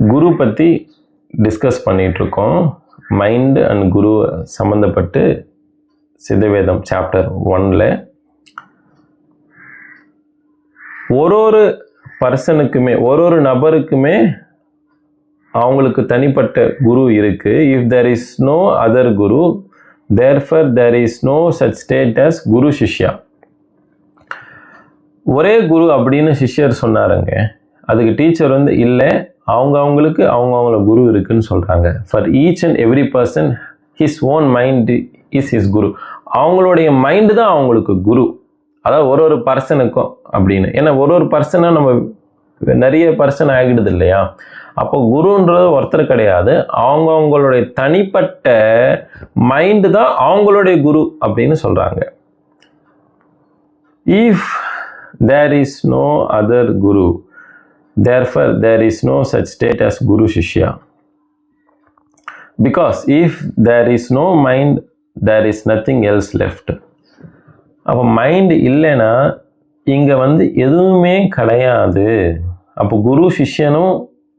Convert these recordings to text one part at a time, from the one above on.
குரு பற்றி டிஸ்கஸ் பண்ணிகிட்ருக்கோம். Mind and குரு சம்மந்தப்பட்டு சித்தவேதம் சாப்டர் 1ல் ஒரு பர்சனுக்குமே ஒரு நபருக்குமே அவங்களுக்கு தனிப்பட்ட குரு இருக்குது. If there is no other guru, therefore there is no such state as guru shishya. ஒரே குரு அப்படின்னு சிஷ்யர் சொன்னாருங்க. அதுக்கு டீச்சர் இல்லை, அவங்களுக்கு அவங்கவுங்கள குரு இருக்குன்னு சொல்கிறாங்க. For each and every person his own mind is his guru. அவங்களுடைய மைண்டு தான் அவங்களுக்கு குரு. அதாவது ஒரு பர்சனுக்கும் அப்படின்னு. ஏன்னா ஒரு பர்சனாக நம்ம நிறைய பர்சன் ஆகிடுது இல்லையா? அப்போ குருன்றது ஒருத்தர் கிடையாது, அவங்களுடைய தனிப்பட்ட மைண்டு தான் அவங்களுடைய குரு அப்படின்னு சொல்கிறாங்க. If there is no other guru, therefore there is no such state as guru shishya. Because if there is no mind, there is nothing else left. அப்போ மைண்ட் இல்லைன்னா இங்கே எதுவுமே கிடையாது. அப்போ குரு சிஷ்யனும்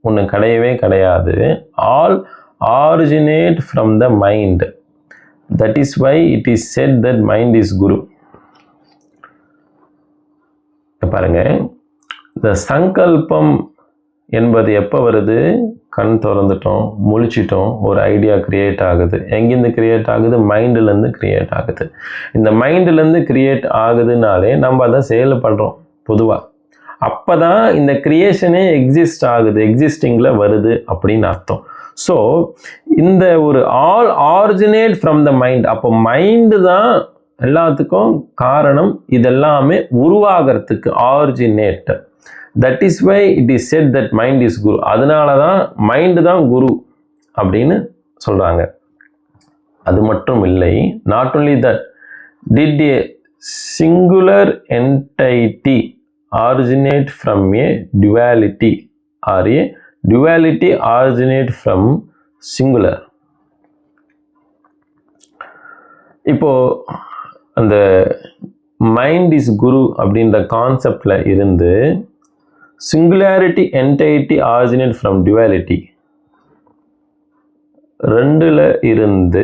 ஒன்று கிடையவே கிடையாது. All originate from the mind. That is why it is said that mind is guru. பாருங்க, இந்த சங்கல்பம் என்பது எப்போ வருது? கண் திறந்துட்டோம், முழிச்சிட்டோம், ஒரு ஐடியா கிரியேட் ஆகுது. எங்கேருந்து கிரியேட் ஆகுது? மைண்டிலேருந்து கிரியேட் ஆகுது. இந்த மைண்டிலேருந்து கிரியேட் ஆகுதுனாலே நம்ம அதை செயல் பண்ணுறோம் பொதுவாக. அப்போ தான் இந்த கிரியேஷனே எக்ஸிஸ்ட் ஆகுது, எக்ஸிஸ்டிங்கில் வருது அப்படின்னு அர்த்தம். ஸோ இந்த ஒரு all originate from the mind. அப்போ மைண்டு தான் எல்லாத்துக்கும் காரணம். இதெல்லாமே உருவாகிறதுக்கு originate. That is why it is said that mind is guru. அதனால தான் மைண்டு தான் குரு அப்படின்னு சொல்கிறாங்க. அது மட்டும் இல்லை, not only that, did a singular entity originate from a duality or a duality originate from singular. இப்போது அந்த மைண்ட் இஸ் குரு அப்படின்ற கான்செப்டில் இருந்து singularity entity originate from duality, ரெண்டில் இருந்து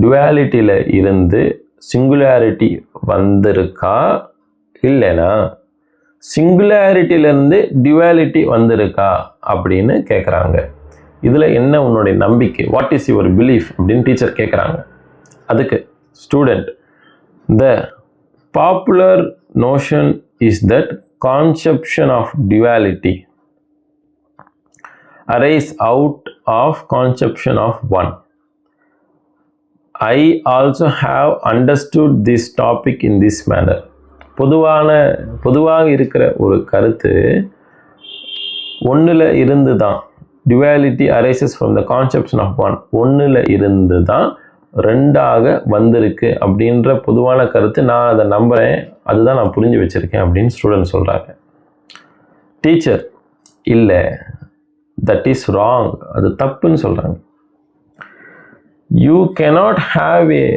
டுவாலிட்டியில் இருந்து சிங்குலாரிட்டி வந்திருக்கா, இல்லைனா சிங்குலாரிட்டியிலேருந்து டுவாலிட்டி வந்திருக்கா அப்படின்னு கேட்குறாங்க. இதில் என்ன உன்னுடைய நம்பிக்கை? வாட் இஸ் யுவர் பிலீஃப் அப்படின்னு டீச்சர் கேட்குறாங்க. அதுக்கு student, the popular notion is that conception of duality arise out of conception of one. I also have understood this topic in this manner. பொதுவாக இருக்கிற ஒரு கருத்து ஒன்றில் இருந்து தான், duality arises from the conception of one. ஒன்றில் இருந்து தான் ரெண்டாக வந்திருக்கு அப்படின்ற பொதுவான கருத்து. நான் அதை நம்புகிறேன், அதுதான் நான் புரிஞ்சு வச்சுருக்கேன் அப்படின்னு ஸ்டூடெண்ட் சொல்கிறாங்க. டீச்சர், இல்லை, தட் இஸ் ராங், அது தப்புன்னு சொல்கிறாங்க. You cannot have a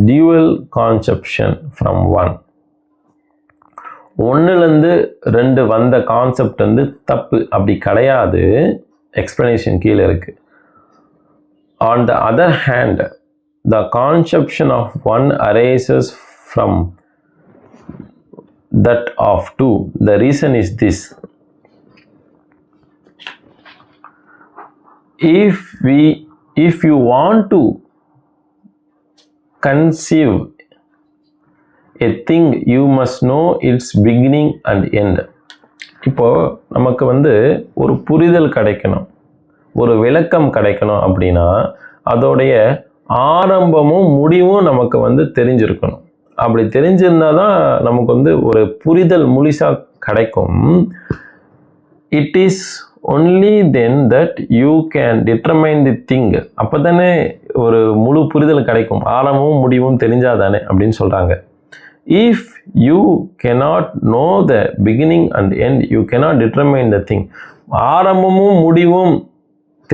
dual conception from one. ஒன்றுலேருந்து ரெண்டு வந்த கான்செப்ட் தப்பு, அப்படி கிடையாது. எக்ஸ்ப்ளனேஷன் கீழே இருக்குது. On the other hand, the conception of one arises from that of two. The reason is this: if you want to conceive a thing, you must know its beginning and end. இப்போ நமக்கு ஒரு புரிதல் கிடைக்கணும், ஒரு விளக்கம் கிடைக்கணும் அப்படின்னா அதோடைய ஆரம்பமும் முடிவும் நமக்கு தெரிஞ்சிருக்கணும். அப்படி தெரிஞ்சிருந்தால் தான் நமக்கு ஒரு புரிதல் முழுசாக கிடைக்கும். It is only then that you can determine the thing. அப்போ தானே ஒரு முழு புரிதல் கிடைக்கும், ஆரம்பமும் முடிவும் தெரிஞ்சால் தானே அப்படின்னு சொல்கிறாங்க. If you cannot know the beginning and end, you cannot determine the thing. ஆரம்பமும் முடிவும்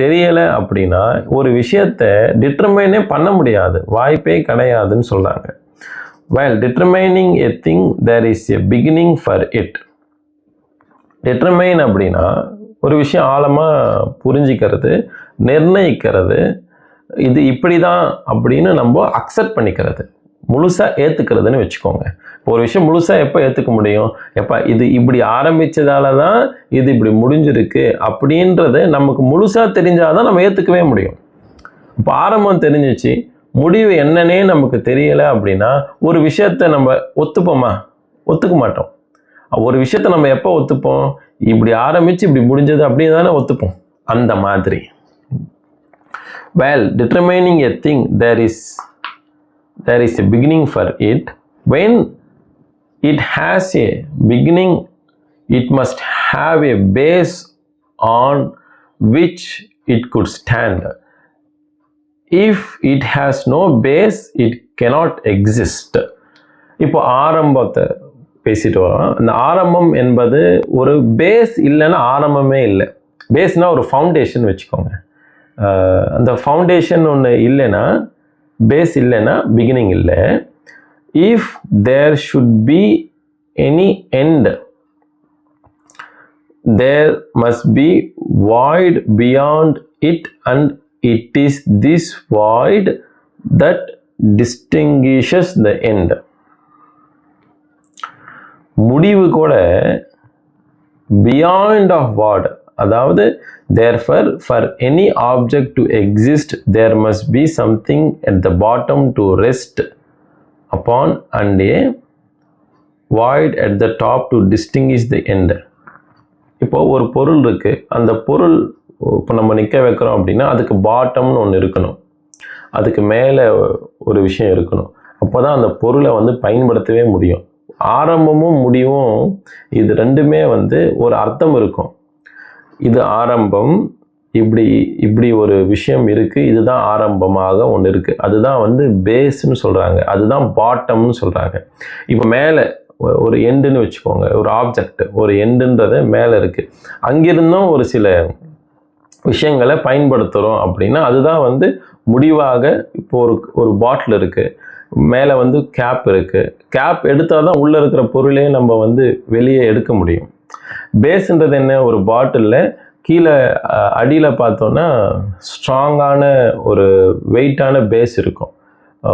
தெரியலை அப்படின்னா ஒரு விஷயத்தை டிட்டர்மைனே பண்ண முடியாது, வாய்ப்பே கிடையாதுன்னு சொல்கிறாங்க. while determining a thing there is a beginning for it. determine அப்படின்னா ஒரு விஷயம் ஆழமாக புரிஞ்சிக்கிறது, நிர்ணயிக்கிறது, இது இப்படி தான் அப்படின்னு நம்ம அக்செப்ட் பண்ணிக்கிறது, முழுசாக ஏற்றுக்கிறதுன்னு வச்சுக்கோங்க. இப்போ ஒரு விஷயம் முழுசாக எப்போ ஏற்றுக்க முடியும்? எப்போ இது இப்படி ஆரம்பித்ததால தான் இது இப்படி முடிஞ்சிருக்கு அப்படின்றது நமக்கு முழுசாக தெரிஞ்சால் தான் நம்ம ஏற்றுக்கவே முடியும். இப்போ ஆரம்பம் தெரிஞ்சிச்சு, முடிவு என்னன்னே நமக்கு தெரியலை அப்படின்னா ஒரு விஷயத்தை நம்ம ஒத்துப்போமா? ஒத்துக்க மாட்டோம். ஒரு விஷயத்தை நம்ம எப்போ ஒத்துப்போம்? இப்படி ஆரம்பித்து இப்படி முடிஞ்சது அப்படின்னு தானே ஒத்துப்போம். அந்த மாதிரி while determining a thing there is a beginning for it. When it has a beginning, it must have a base on which it could stand. If it has no base, it cannot exist. இப்போ ஆரம்பத்தை பேசிட்டு வரோம். அந்த ஆரம்பம் என்பது ஒரு base இல்லைன்னா ஆரம்பமே இல்லை. பேஸ்னால் ஒரு ஃபவுண்டேஷன் வச்சுக்கோங்க. அந்த ஃபவுண்டேஷன் ஒன்று இல்லைன்னா, பேஸ் இல்லைன்னா பிகினிங் இல்லை. If there should be any end, there must be void beyond it, and it is this void that distinguishes the end. முடிவு கூட பியாண்ட் ஆஃப் வாட், அதாவது therefore for any object to exist there must be something at the bottom to rest upon and a void at the top to distinguish the end. இப்போ ஒரு பொருள் இருக்கு, அந்த பொருள் இப்போ நம்ம நிற்க வைக்கிறோம் அப்படின்னா அதுக்கு பாட்டம்னு ஒன்று இருக்கணும், அதுக்கு மேலே ஒரு விஷயம் இருக்கணும். அப்போ தான் அந்த பொருளை வந்து பயன்படுத்தவே முடியும். ஆரம்பமும் முடிவும் இது ரெண்டுமே வந்து ஒரு அர்த்தம் இருக்கும். இது ஆரம்பம், இப்படி ஒரு விஷயம் இருக்குது, இதுதான் ஆரம்பமாக ஒன்று இருக்குது, அதுதான் வந்து பேஸ்ன்னு சொல்கிறாங்க, அதுதான் பாட்டம்னு சொல்கிறாங்க. இப்போ மேலே ஒரு எண்டுன்னு வச்சுக்கோங்க, ஒரு ஆப்ஜெக்ட் ஒரு எண்டுன்றது மேலே இருக்குது, அங்கிருந்தும் ஒரு சில விஷயங்களை பயன்படுத்துகிறோம் அப்படின்னா அதுதான் வந்து முடிவாக. இப்போ ஒரு பாட்டில் இருக்குது, மேலே வந்து கேப் இருக்குது, கேப் எடுத்தால் தான் உள்ளே இருக்கிற பொருளே நம்ம வந்து வெளியே எடுக்க முடியும். பேஸ்ன்றது என்ன? ஒரு பாட்டிலில் கீழே அடியில் பார்த்தோன்னா ஸ்ட்ராங்கான ஒரு வெயிட்டான பேஸ் இருக்கும்.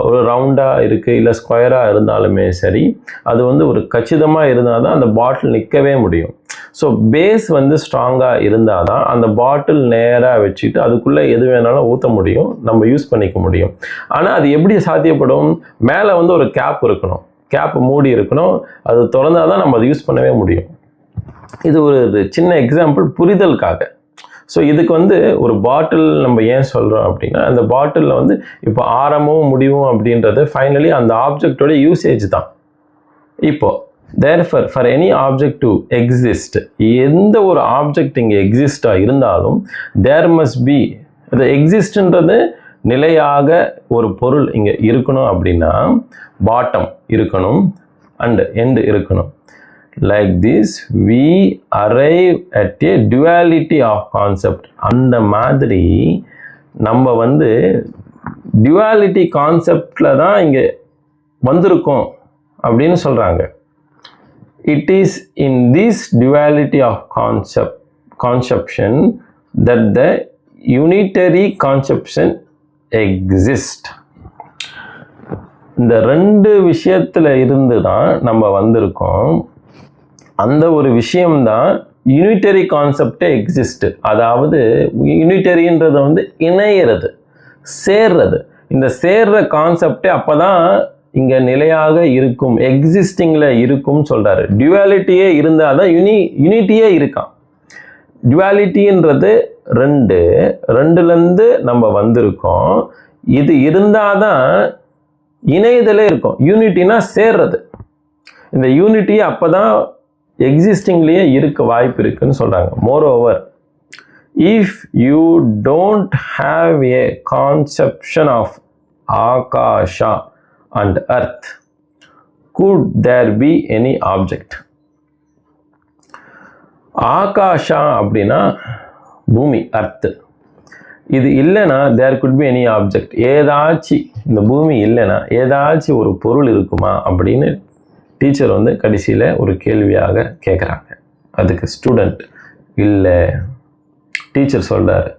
ஒரு ரவுண்டாக இருக்குது இல்லை ஸ்கொயராக இருந்தாலுமே சரி, அது வந்து ஒரு கச்சிதமாக இருந்தால் தான் அந்த பாட்டில் நிற்கவே முடியும். ஸோ பேஸ் வந்து ஸ்ட்ராங்காக இருந்தால் தான் அந்த பாட்டில் நேராக வச்சுட்டு அதுக்குள்ளே எது வேணாலும் ஊற்ற முடியும், நம்ம யூஸ் பண்ணிக்க முடியும். ஆனால் அது எப்படி சாத்தியப்படும்? மேலே வந்து ஒரு கேப் இருக்கணும், கேப் மூடி இருக்கணும், அது திறந்தால் தான் நம்ம அதை யூஸ் பண்ணவே முடியும். இது ஒரு சின்ன எக்ஸாம்பிள் புரிதலுக்காக. ஸோ இதுக்கு வந்து ஒரு பாட்டில் நம்ம ஏன் சொல்கிறோம் அப்படின்னா, அந்த பாட்டிலில் வந்து இப்போ ஆரம்பமும் முடிவும் அப்படின்றது ஃபைனலி அந்த ஆப்ஜெக்டோட யூசேஜ் தான். இப்போது therefore for any object to exist, எந்த ஒரு ஆப்ஜெக்ட் இங்கே எக்ஸிஸ்டாக இருந்தாலும் there must be, அது எக்ஸிஸ்ட்ன்றது நிலையாக ஒரு பொருள் இங்கே இருக்கணும் அப்படின்னா பாட்டம் இருக்கணும் அண்ட் எண்டு இருக்கணும். Like this we arrive at a duality of concept. அந்த மாதிரி நம்ம வந்து duality கான்செப்டில் தான் இங்கே வந்திருக்கோம் அப்படின்னு சொல்கிறாங்க. It is in this duality of conception that the unitary conception exists. இந்த ரெண்டு விஷயத்தில் இருந்து தான் நம்ம வந்திருக்கோம். அந்த ஒரு விஷயம்தான் யூனிட்டரி கான்செப்டே எக்ஸிஸ்ட். அதாவது யூனிட்டரின்றதை வந்து இணையிறது, சேர்றது. இந்த சேர்ற கான்செப்டே அப்போ தான் இங்கே நிலையாக இருக்கும், எக்ஸிஸ்டிங்கில் இருக்கும்னு சொல்கிறாரு. டியூவாலிட்டியே இருந்தால் தான் யூனிட்டியே இருக்கான். டியூவாலிட்டின்றது ரெண்டுலேருந்து நம்ம வந்திருக்கோம். இது இருந்தால் தான் இணையதலே இருக்கும். யூனிட்டினா சேர்றது. இந்த யூனிட்டியை அப்போ தான் எக்ஸிஸ்டிங்லேயே இருக்க வாய்ப்பு இருக்குன்னு சொல்கிறாங்க. Moreover, if you don't have a conception of akasha and earth, could there be any object? ஆகாஷா அப்படின்னா பூமி, அர்த்து. இது இல்லைன்னா there could be any object. ஏதாச்சும் இந்த பூமி இல்லைன்னா ஏதாச்சும் ஒரு பொருள் இருக்குமா அப்படின்னு டீச்சர் வந்து கடைசியில் ஒரு கேள்வியாக கேட்குறாங்க. அதுக்கு ஸ்டூடெண்ட் இல்லை டீச்சர் சொல்றாரு,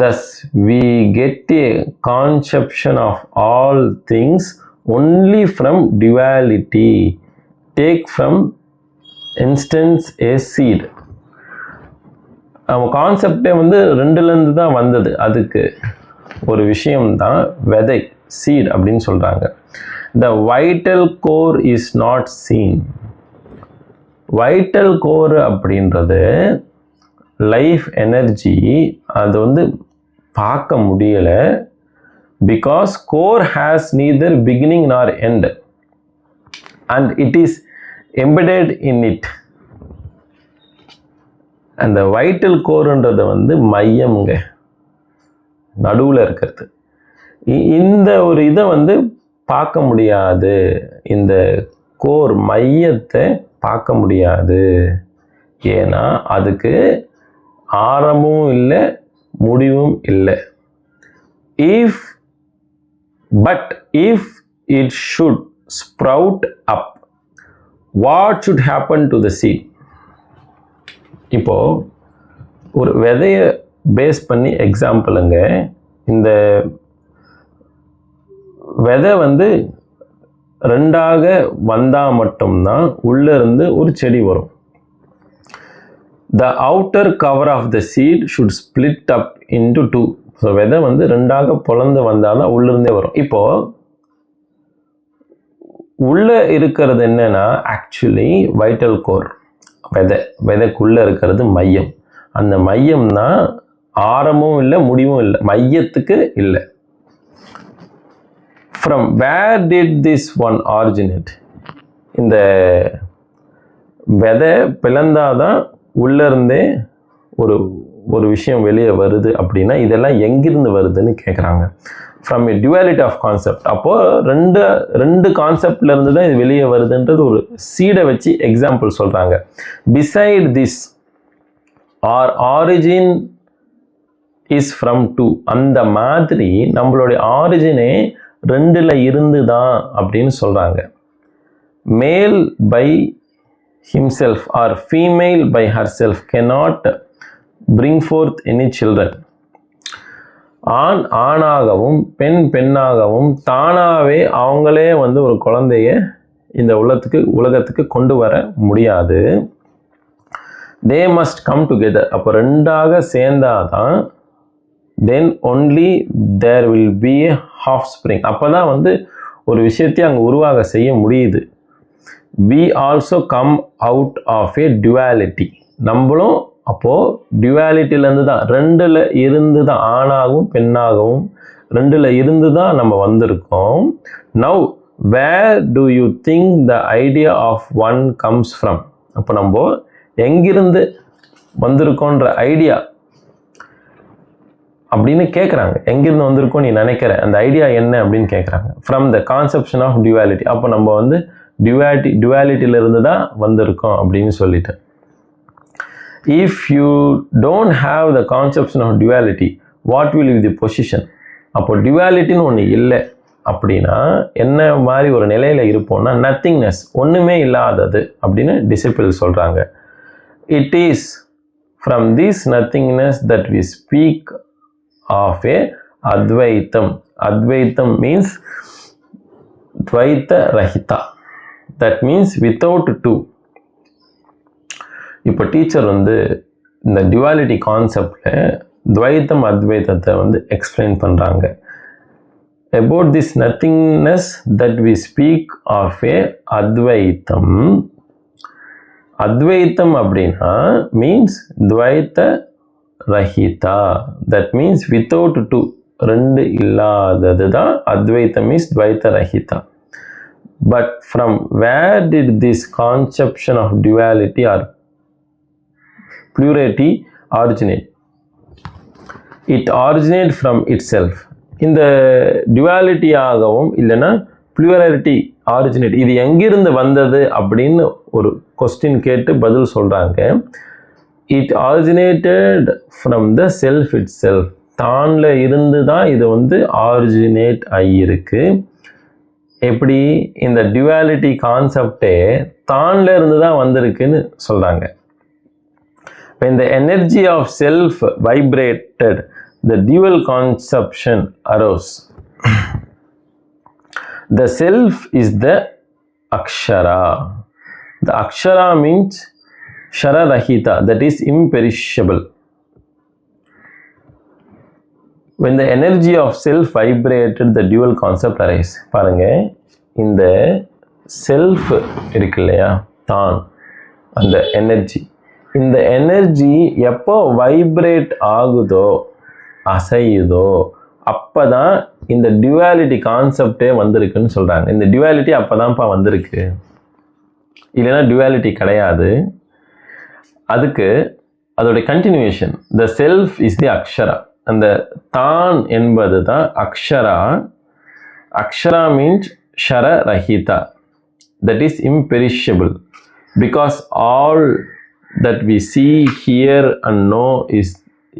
thus we get a conception of all things only from duality. Take from instance a seed. அவன் கான்செப்டே வந்து ரெண்டுலேருந்து தான் வந்தது. அதுக்கு ஒரு விஷயம்தான் விதை, சீட் அப்படின்னு சொல்கிறாங்க. The vital core is not seen. Vital core அப்படின்றது லைஃப் எனர்ஜி, அது வந்து பார்க்க முடியலை. Because core has neither beginning nor end and it is embedded in it. அந்த வைட்டல் கோர்ன்றது வந்து மையம்ங்க, நடுவில் இருக்கிறது. இந்த ஒரு இதை வந்து பார்க்க முடியாது, இந்த கோர் மையத்தை பார்க்க முடியாது. ஏன்னா அதுக்கு ஆரம்பமும் இல்லை, முடிவும் இல்லை. But if it should sprout up, what should happen to the seed? இப்போ ஒரு விதைய பேஸ் பண்ணி எக்ஸாம்பிளுங்க, இந்த விதை வந்து ரெண்டாக வந்தால் மட்டும்தான் உள்ளே இருந்து ஒரு செடி வரும். The outer cover of the seed should split up into two. So விதை வந்து ரெண்டாக பொளந்து வந்தால் தான் உள்ளிருந்தே வரும். இப்போது உள்ளே இருக்கிறது என்னன்னா ஆக்சுவலி வைட்டல் கோர், விதைக்குள்ளே இருக்கிறது மையம். அந்த மையம் தான் ஆரம்பமும் இல்லை, முடிவும் இல்லை, மையத்துக்கு இல்லை. From where did this one originate? இந்த விதை பிளந்தாதான் உள்ளே ஒரு ஒரு விஷயம் வெளியே வருது அப்படின்னா இதெல்லாம் எங்கிருந்து வருதுன்னு கேட்குறாங்க. From a duality of concept. அப்போது ரெண்டு கான்செப்ட்ல இருந்து தான் இது வெளியே வருதுன்றது ஒரு சீடை வச்சு எக்ஸாம்பிள் சொல்கிறாங்க. Beside this our origin is from two. அந்த மாதிரி நம்மளுடைய ஆரிஜினே ரெண்டில் இருந்து தான் அப்படின்னு சொல்கிறாங்க. மேல் by himself or female by herself cannot bring forth any children. ஆண் ஆணாகவும் பெண் பெண்ணாகவும் தானாகவே அவங்களே வந்து ஒரு குழந்தைய இந்த உலகத்துக்கு கொண்டு வர முடியாது. they must come together. அப்போ ரெண்டாக சேர்ந்தாதான் then only there will be a offspring. அப்போ தான் வந்து ஒரு விஷயத்தையும் அங்கே உருவாக செய்ய முடியுது. we also come out of a duality. நம்மளும் அப்போது டுவாலிட்டிலேருந்து தான், ரெண்டில் இருந்து தான், ஆணாகவும் பெண்ணாகவும் ரெண்டில் இருந்து தான் நம்ம வந்திருக்கோம். now where do you think the idea of one comes from? அப்போ நம்ம எங்கிருந்து வந்திருக்கோன்ற ஐடியா அப்படின்னு கேட்குறாங்க. எங்கிருந்து வந்திருக்கோம் நீ நினைக்கிற அந்த ஐடியா என்ன அப்படின்னு கேட்குறாங்க. From the conception of duality. அப்போ நம்ம வந்து டுவாலிட்டியிலிருந்து தான் வந்திருக்கோம் அப்படின்னு சொல்லிட்டு. If you don't have the conception of duality what will be the position? அப்போ டுவாலிட்டின்னு ஒன்று இல்லை அப்படின்னா என்ன மாதிரி ஒரு நிலையில் இருப்போம்னா நத்திங்னஸ், ஒன்றுமே இல்லாதது அப்படின்னு டிசிபிள் சொல்கிறாங்க. It is from this nothingness that we speak of a advaitam. Advaitam means dvaita rahita. That means without two. இப்போ டீச்சர் வந்து இந்த டுவாலிட்டி கான்செப்டில் துவைத்தம் அத்வைத்தத்தை வந்து எக்ஸ்பிளைன் பண்ணுறாங்க. about this nothingness that we speak of a advaitam. Advaitam அப்படின்னா means dvaita rahita. That means without two, ரெண்டு இல்லாதது தான் advaitam means dvaita rahita. But from where did this conception of duality or plurality originate? It originate from itself. இந்த டுவாலிட்டியாகவும் இல்லைன்னா plurality originate, இது எங்கிருந்து வந்தது அப்படின்னு ஒரு கொஸ்டின் கேட்டு பதில் சொல்கிறாங்க. It originated from the self itself. தானில் இருந்து தான் இது வந்து ஆரிஜினேட் ஆகியிருக்கு. எப்படி? இந்த டுவாலிட்டி கான்செப்டே தானில் இருந்து தான் வந்திருக்குன்னு சொல்கிறாங்க. when the energy of self vibrated, the dual conception arose. The self is the akshara. The akshara means shararahita, that is imperishable. When the energy of self vibrated, the dual concept arise. பாருங்க, இந்த self இருக்கு இல்லையா, தான், அந்த energy, இந்த energy எப்போ vibrate ஆகுதோ, அசையுதோ, அப்போ தான் இந்த டியூவாலிட்டி கான்செப்டே வந்திருக்குன்னு சொல்கிறாங்க. இந்த டியூவாலிட்டி அப்போ தான்ப்பா வந்திருக்கு, இல்லைன்னா டியூவாலிட்டி கிடையாது. அதுக்கு அதோடைய continuation, the self is the akshara. அந்த தான் என்பது தான் அக்ஷரா. Akshara means kshara rahita, that is imperishable, because all that we see, hear and know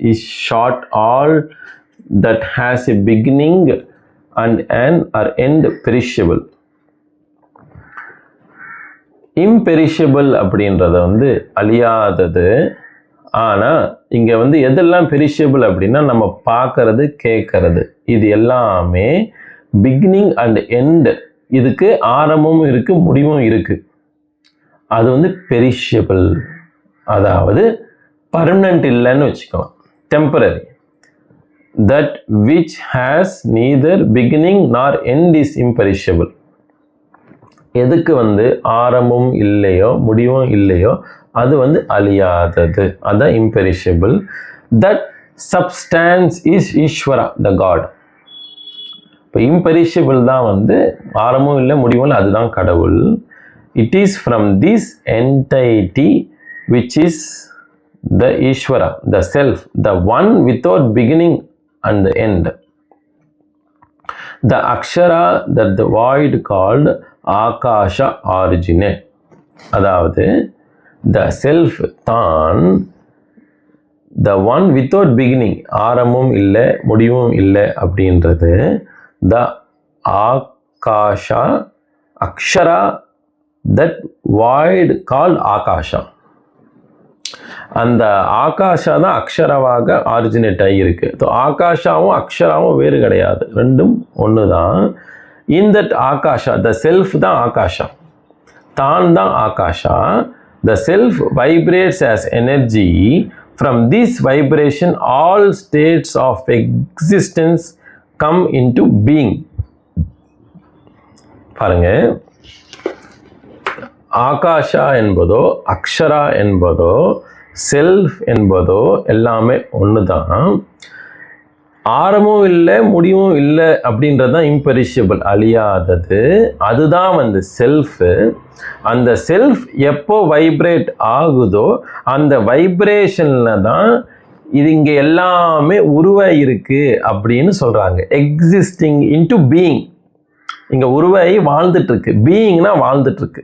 is short. All that has a beginning and end or end perishable. Imperishable அப்படின்றத வந்து அழியாதது. ஆனால் இங்கே வந்து எதெல்லாம் பெரிஷபிள் அப்படின்னா, நம்ம பார்க்கறது, கேட்கறது, இது எல்லாமே பிகினிங் அண்ட் எண்ட், இதுக்கு ஆரம்பமும் இருக்குது, முடிவும் இருக்குது. அது வந்து பெரிஷபிள், அதாவது பர்மனண்ட் இல்லைன்னு வச்சுக்கலாம், temporary. That which has neither beginning nor end is imperishable. எதுக்கு வந்து ஆரம்பமும் இல்லையோ முடிவும் இல்லையோ அது வந்து அழியாதது, அதான் இம்பெரிஷபிள். தட் சப்ஸ்டான்ஸ் இஸ் ஈஸ்வரா, த காட். இப்போ இம்பெரிஷபிள் தான் வந்து ஆரம்பமும் இல்லை முடிவும் இல்லை, அதுதான் கடவுள். It is from this entity which is the Ishwara, the self, the one without beginning and the end. The akshara that the void called akasha originate. அதாவது the self தான், the one without beginning, ஆரம்பமும் இல்லை முடிவும் இல்லை அப்படின்றது the akasha, akshara, that void called akasha. அந்த ஆகாஷா தான் அக்ஷராவாக originate ஆகியிருக்கு. ஸோ ஆகாஷாவும் அக்ஷராவும் வேறு கிடையாது, ரெண்டும் ஒன்று தான். In that akasha, the self தான் ஆகாஷா, தான் தான் ஆகாஷா. The self vibrates as energy. From this vibration all states of existence come into being. பாருங்க, ஆகாஷா என்பதோ அக்ஷரா என்பதோ செல்ஃப் என்பதோ எல்லாமே ஒன்று தான். ஆரம்பமும் இல்லை முடிவும் இல்லை அப்படின்றது தான் இம்பெரிஷபிள், அழியாதது. அதுதான் வந்து செல்ஃபு. அந்த செல்ஃப் எப்போ வைப்ரேட் ஆகுதோ அந்த வைப்ரேஷனில் தான் இது இங்கே எல்லாமே உருவாயிருக்கு அப்படின்னு சொல்கிறாங்க. Existing into being. இங்கே உருவாகி வாழ்ந்துட்டுருக்கு, பீயிங்னா வாழ்ந்துட்டுருக்கு.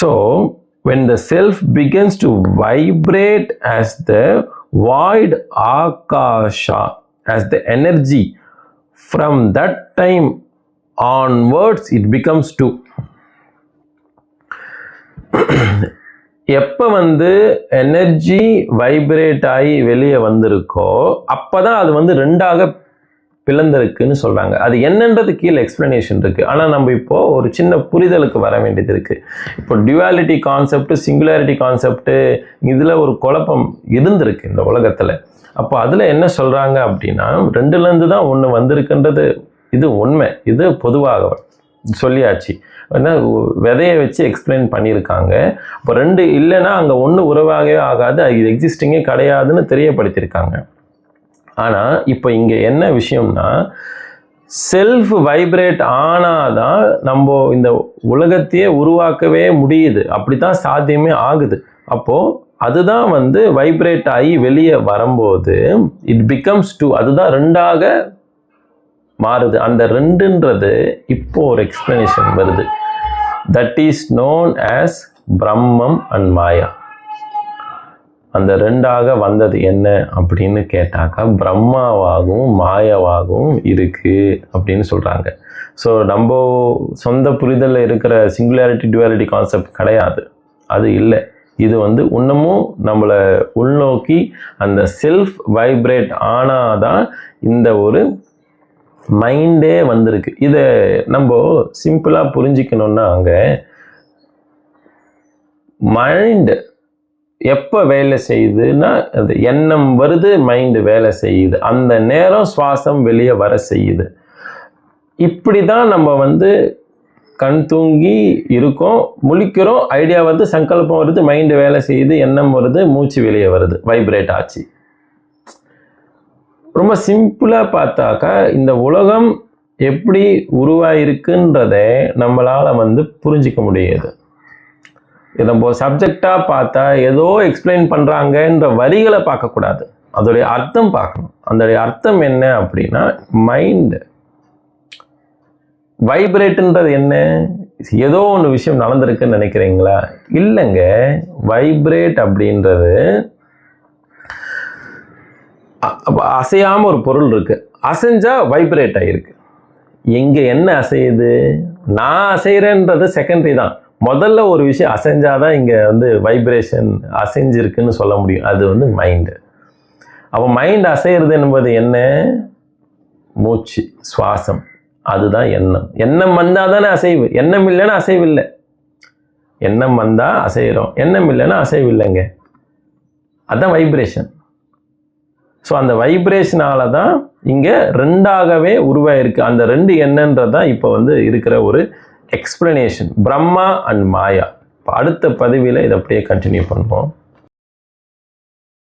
So when the self begins to vibrate as the void akasha, as the energy, from that time onwards it becomes two. எப்போ வந்து எனர்ஜி வைப்ரேட் ஆகி வெளியே வந்திருக்கோ அப்போ தான் அது வந்து ரெண்டாக பிளந்திருக்குன்னு சொல்கிறாங்க. அது என்னன்றது கீழே எக்ஸ்பிளனேஷன் இருக்குது. ஆனால் நம்ம இப்போது ஒரு சின்ன புரிதலுக்கு வர வேண்டியது இருக்குது. இப்போ டியூவாலிட்டி கான்செப்ட், சிங்குலாரிட்டி கான்செப்ட், இதில் ஒரு குழப்பம் இருந்திருக்கு இந்த உலகத்தில். அப்போ அதில் என்ன சொல்கிறாங்க அப்படின்னா, ரெண்டுலேருந்து தான் ஒன்று வந்திருக்குன்றது இது உண்மை, இது பொதுவாக சொல்லியாச்சு. ஏன்னா விதையை வச்சு எக்ஸ்பிளைன் பண்ணியிருக்காங்க. இப்போ ரெண்டு இல்லைன்னா அங்கே ஒன்று உருவாகவே ஆகாது, அது எக்ஸிஸ்டிங்கே கிடையாதுன்னு தெரியப்படுத்தியிருக்காங்க. ஆனால் இப்போ இங்கே என்ன விஷயம்னா, செல்ஃப் வைப்ரேட் ஆனாதான் நம்ம இந்த உலகத்தையே உருவாக்கவே முடியுது, அப்படி தான் சாத்தியமே ஆகுது. அப்போது அதுதான் வந்து வைப்ரேட் ஆகி வெளியே வரும்போது இட் பிகம்ஸ் டூ, அதுதான் ரெண்டாக மாறுது. அந்த ரெண்டுன்றது இப்போ ஒரு எக்ஸ்பிளனேஷன் வருது. தட் இஸ் நோன் ஆஸ் பிரம்மம் அண்ட் மாயா. அந்த ரெண்டாக வந்தது என்ன அப்படின்னு கேட்டாக்கா பிரம்மாவாகவும் மாயாவாகவும் இருக்குது அப்படின்னு சொல்கிறாங்க. ஸோ நம்ம சொந்த புரிதலில் இருக்கிற சிங்குலாரிட்டி டியூவாலிட்டி கான்செப்ட் கிடையாது, அது இல்லை. இது இன்னமும் நம்மளை உள்நோக்கி அந்த செல்ஃப் வைப்ரேட் ஆனாதான் இந்த ஒரு மைண்டே வந்திருக்கு. இதை நம்ம சிம்பிளாக புரிஞ்சிக்கணும்னா, அங்கே மைண்டு எப்போ வேலை செய்யுதுன்னா, அது எண்ணம் வருது, மைண்டு வேலை செய்யுது, அந்த நேரம் சுவாசம் வெளியே வர செய்யுது. இப்படி தான் நம்ம கண் தூங்கி இருக்கோம், முழிக்கிறோம், ஐடியா வருது, சங்கல்பம் வருது, மைண்டு வேலை செய்யுது, எண்ணம் வருது, மூச்சு வெளியே வருது, வைப்ரேட் ஆச்சு. ரொம்ப சிம்பிளாக பார்த்தாக்கா இந்த உலகம் எப்படி உருவாயிருக்குன்றதை நம்மளால் புரிஞ்சிக்க முடியாது. இதை நம்ம சப்ஜெக்டாக பார்த்தா ஏதோ எக்ஸ்பிளைன் பண்ணுறாங்கன்ற வரிகளை பார்க்கக்கூடாது, அதோடைய அர்த்தம் பார்க்கணும். அதோடைய அர்த்தம் என்ன அப்படின்னா, மைண்டு வைப்ரேட்டுன்றது என்ன? ஏதோ ஒன்று விஷயம் நடந்திருக்குன்னு நினைக்கிறீங்களா? இல்லைங்க. வைப்ரேட் அப்படின்றது அசையாமல் ஒரு பொருள் இருக்குது, அசைஞ்சா வைப்ரேட் ஆகிருக்கு. எங்கே என்ன அசையுது? நான் அசைகிறேன்றது செகண்டரி தான். முதல்ல ஒரு விஷயம் அசைஞ்சாதான் இங்கே வைப்ரேஷன் அசைஞ்சிருக்குன்னு சொல்ல முடியும். அது மைண்டு. அப்போ மைண்ட் அசைகிறது என்பது என்ன? மூச்சு, சுவாசம், அதுதான் எண்ணம். எண்ணம் வந்தால் தானே அசைவு. எண்ணம் இல்லைன்னா அசைவு இல்லை. எண்ணம் வந்தால் அசைகிறோம், எண்ணம் இல்லைன்னா அசைவு இல்லைங்க. அதுதான் வைப்ரேஷன். ஸோ அந்த வைப்ரேஷனால தான் இங்கே ரெண்டாகவே உருவாயிருக்கு. அந்த ரெண்டு என்னன்றது தான் இப்போ இருக்கிற ஒரு எக்ஸ்பிளனேஷன், பிரம்மா அண்ட் மாயா. அடுத்த பதிவில் இதை அப்படியே கண்டினியூ பண்ணுவோம்.